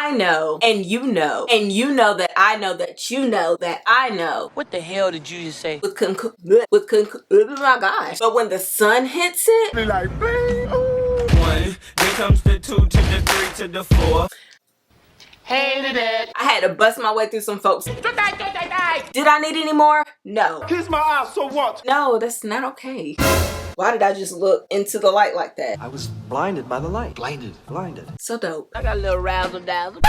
I know, and you know that I know that you know that I know. What the hell did you just say? Oh my gosh. But when the sun hits it, Be like, bling, ooh. 1, then comes the 2 to the 3 to the 4. Hated it. I had to bust my way through some folks. Did I need any more? No. Kiss my ass, so what? No, that's not okay. Why did I just look into the light like that? I was blinded by the light. Blinded. So dope. I got a little razzle dazzle.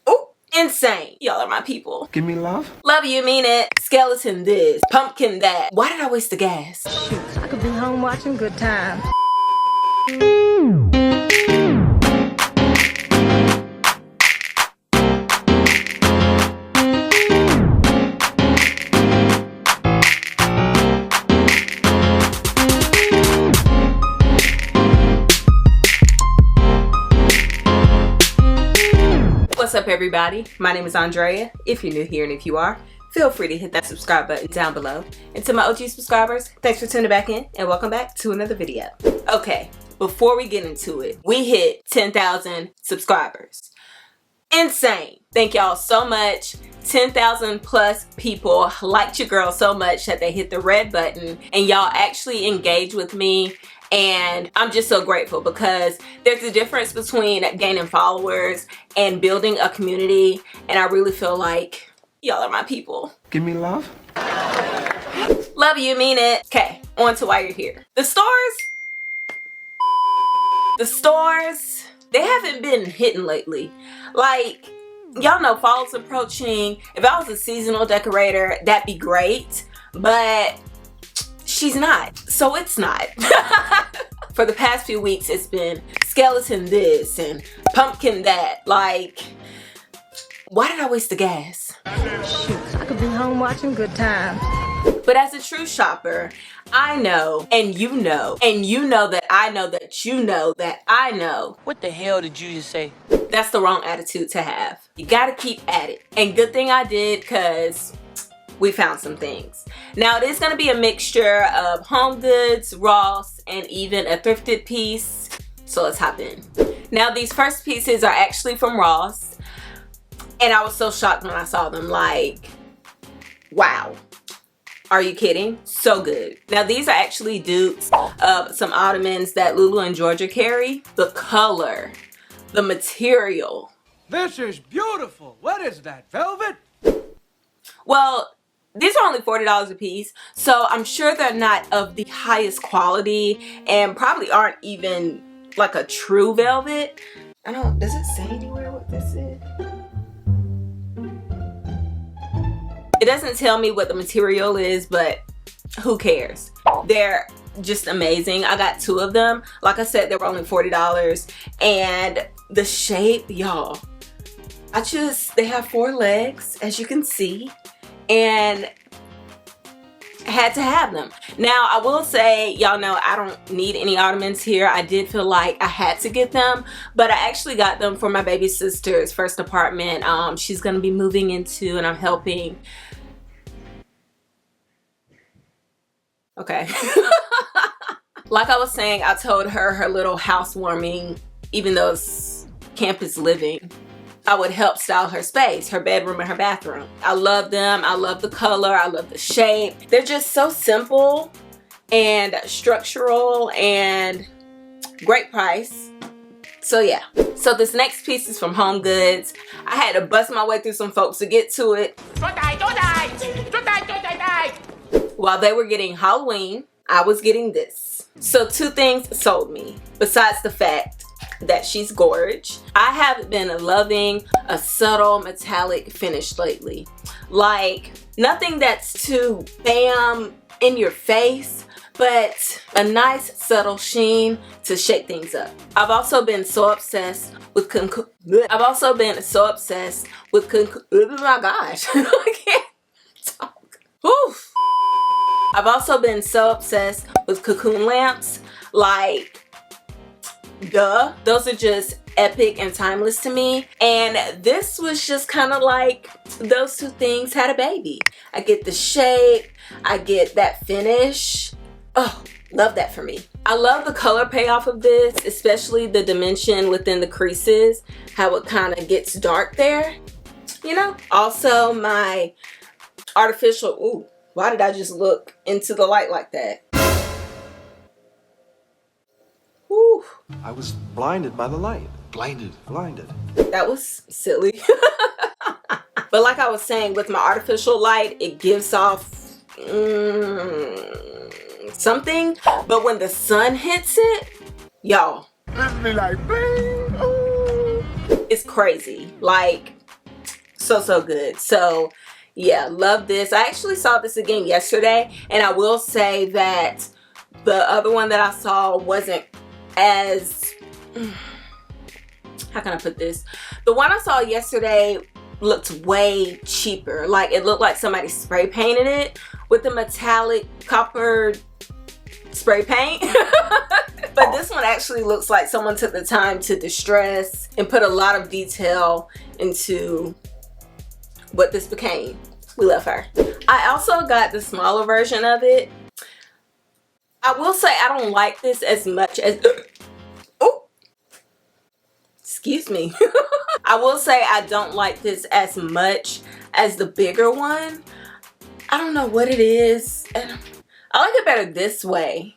Oh, insane. Y'all are my people. Give me love. Love you, mean it. Skeleton this, pumpkin that. Why did I waste the gas? I could be home watching Good Times. What's up, everybody? My name is Andrea. If you're new here and if you are, feel free to hit that subscribe button down below. And to my OG subscribers, thanks for tuning back in and welcome back to another video. Okay, before we get into it, we hit 10,000 subscribers. Insane. Thank y'all so much. 10,000 plus people liked your girl so much that they hit the red button and y'all actually engaged with me. And I'm just so grateful because there's a difference between gaining followers and building a community. And I really feel like y'all are my people. Give me love. Love you, mean it. Okay, on to why you're here. The stores, they haven't been hitting lately. Like, y'all know fall's approaching. If I was a seasonal decorator, that'd be great. But she's not, so it's not. For the past few weeks, it's been skeleton this and pumpkin that. Like, why did I waste the gas? Shoot, I could be home watching Good Times. But as a true shopper, I know, and you know that I know that you know that I know. What the hell did you just say? That's the wrong attitude to have. You gotta keep at it. And good thing I did, because we found some things. Now it is gonna be a mixture of HomeGoods, Ross, and even a thrifted piece. So let's hop in. Now these first pieces are actually from Ross. And I was so shocked when I saw them, like, wow. Are you kidding? So good. Now these are actually dupes of some ottomans that Lulu and Georgia carry. The color, the material. This is beautiful. What is that, velvet? Well, these are only $40 a piece, so I'm sure they're not of the highest quality and probably aren't even like a true velvet. Does it say anywhere what this is? It doesn't tell me what the material is, but who cares? They're just amazing. I got 2 of them. Like I said, they were only $40. And the shape, y'all, they have 4 legs, as you can see. And had to have them. Now I will say, y'all know I don't need any ottomans here. I did feel like I had to get them, but I actually got them for my baby sister's first apartment. She's gonna be moving into, and I'm helping. Okay. Like I was saying, I told her little housewarming, even though it's campus living, I would help style her space, her bedroom and her bathroom. I love them. I love the color. I love the shape. They're just so simple and structural and great price. So yeah. So this next piece is from HomeGoods. I had to bust my way through some folks to get to it. While they were getting Halloween, I was getting this. So 2 things sold me, besides the fact that she's gorgeous. I have been loving a subtle metallic finish lately. Like, nothing that's too bam in your face, but a nice subtle sheen to shake things up. I've also been so obsessed with oh my gosh. I can't talk. Oof. I've also been so obsessed with cocoon lamps. Like, duh, those are just epic and timeless to me. And this was just kind of like those 2 things had a baby. I get the shape, I get that finish. Oh, love that for me. I love the color payoff of this, especially the dimension within the creases, how it kind of gets dark there, you know. Also my artificial, ooh, why did I just look into the light like that? Ooh. I was blinded by the light. Blinded. That was silly. But like I was saying, with my artificial light, it gives off something. But when the sun hits it, y'all, it's crazy. Like, so good. So yeah, love this. I actually saw this again yesterday, and I will say that the other one that I saw wasn't as, how can I put this? The one I saw yesterday looked way cheaper. Like, it looked like somebody spray painted it with the metallic copper spray paint. But this one actually looks like someone took the time to distress and put a lot of detail into what this became. We love her. I also got the smaller version of it. I will say I don't like this as much as, oh, excuse me. I will say I don't like this as much as the bigger one. I don't know what it is. I like it better this way.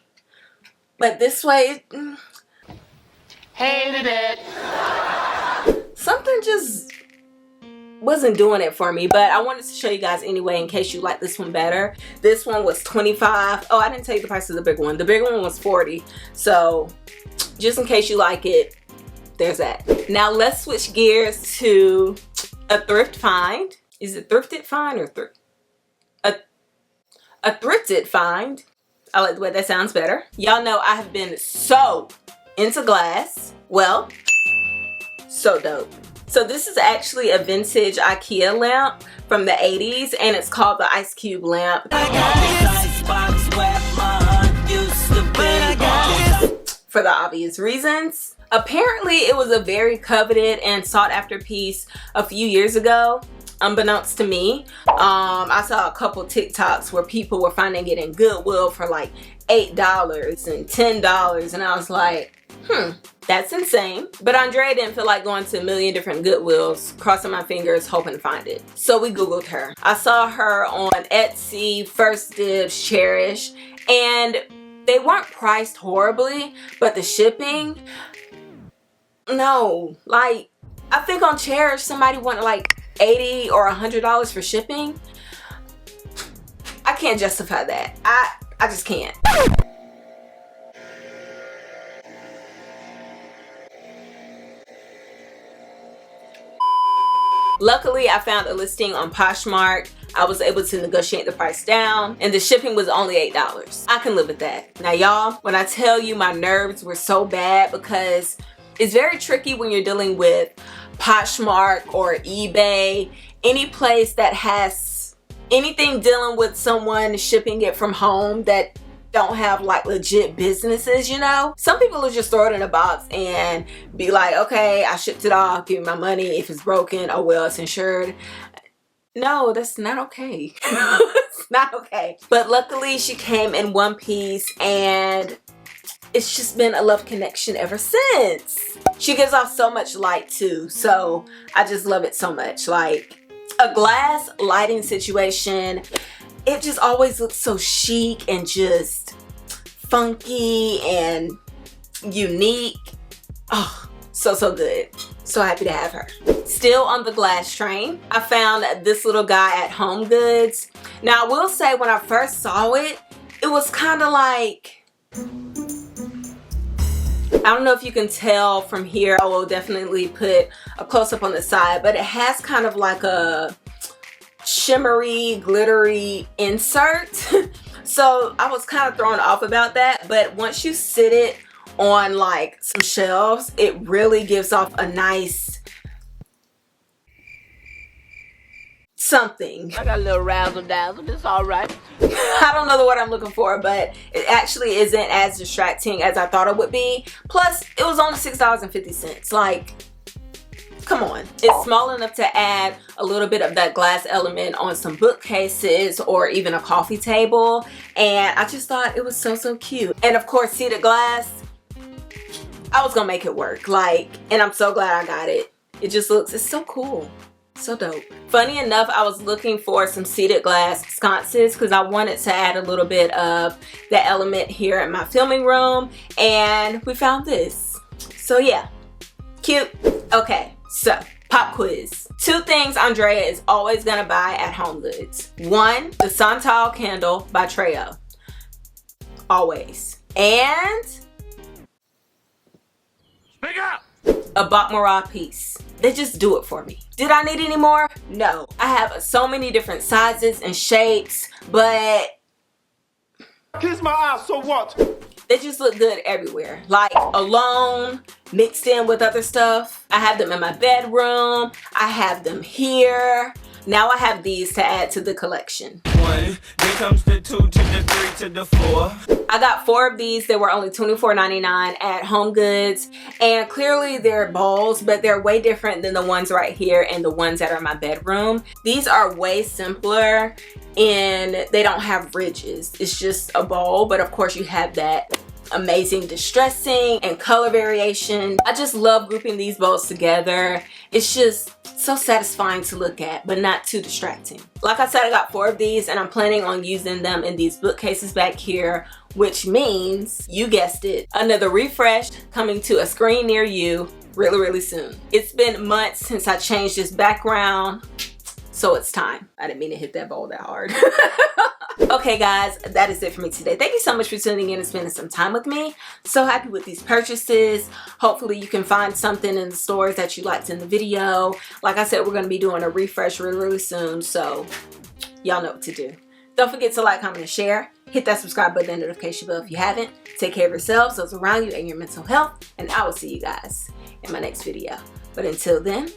But this way, Hated it. something just wasn't doing it for me. But I wanted to show you guys anyway, in case you like this one better. This one was $25. Oh, I didn't tell you the price of the big one. The big one was $40. So just in case you like it, there's that. Now let's switch gears to a thrift find. Is it thrifted find or a thrifted find? I like the way that sounds better. Y'all know I have been so into glass. Well, so dope. So this is actually a vintage IKEA lamp from the 80s, and it's called the Ice Cube lamp. For the obvious reasons. Apparently it was a very coveted and sought after piece a few years ago, unbeknownst to me. I saw a couple TikToks where people were finding it in Goodwill for like $8 and $10, and I was like, that's insane. But Andrea didn't feel like going to a million different Goodwills, crossing my fingers, hoping to find it. So we Googled her. I saw her on Etsy, First Dibs, Cherish, and they weren't priced horribly, but the shipping, no. Like, I think on Cherish somebody wanted like $80 or $100 for shipping. I can't justify that. I just can't. Luckily, I found a listing on Poshmark. I was able to negotiate the price down, and the shipping was only $8. I can live with that. Now, y'all, when I tell you my nerves were so bad, because it's very tricky when you're dealing with Poshmark or eBay, any place that has anything dealing with someone shipping it from home that don't have like legit businesses, you know. Some people will just throw it in a box and be like, okay, I shipped it off, give me my money. If it's broken, oh well, it's insured. No, that's not okay. It's not okay. But luckily she came in one piece, and it's just been a love connection ever since. She gives off so much light too, so I just love it so much. Like, a glass lighting situation, it just always looks so chic and just funky and unique. Oh, so good. So happy to have her. Still on the glass train, I found this little guy at HomeGoods. Now I will say, when I first saw it, it was kind of like, I don't know if you can tell from here. I will definitely put a close-up on the side, but it has kind of like a shimmery, glittery insert. So I was kind of thrown off about that, but once you sit it on like some shelves, it really gives off a nice something. I got a little razzle dazzle. It's all right. I don't know the word I'm looking for, but it actually isn't as distracting as I thought it would be. Plus, it was only $6.50. Like, come on. It's small enough to add a little bit of that glass element on some bookcases or even a coffee table. And I just thought it was so, so cute. And of course, seated glass, I was gonna make it work. Like, and I'm so glad I got it. It just looks, it's so cool. So dope. Funny enough, I was looking for some seated glass sconces because I wanted to add a little bit of that element here in my filming room, and we found this. So yeah, cute. Okay, so pop quiz. 2 things Andrea is always gonna buy at HomeGoods. 1, the Santal candle by Treo. Always. And Speak up! a Baccarat piece. They just do it for me. Did I need any more? No. I have so many different sizes and shapes, but Kiss my ass, so what? they just look good everywhere. Like alone, mixed in with other stuff. I have them in my bedroom. I have them here. Now I have these to add to the collection. 1, then comes the 2 to the 3 to the 4. I got 4 of these. They were only $24.99 at HomeGoods. And clearly they're bowls, but they're way different than the ones right here and the ones that are in my bedroom. These are way simpler and they don't have ridges. It's just a bowl, but of course you have that amazing distressing and color variation. I just love grouping these bowls together. It's just so satisfying to look at, but not too distracting. Like I said, I got 4 of these and I'm planning on using them in these bookcases back here, which means, you guessed it, another refresh coming to a screen near you really, really soon. It's been months since I changed this background, so it's time. I didn't mean to hit that bowl that hard. Okay guys, that is it for me today. Thank you so much for tuning in and spending some time with me. So happy with these purchases. Hopefully you can find something in the stores that you liked in the video. Like I said, we're going to be doing a refresh really, really soon. So y'all know what to do. Don't forget to like, comment, and share. Hit that subscribe button and notification bell if you haven't. Take care of yourselves, those around you, and your mental health. And I will see you guys in my next video. But until then,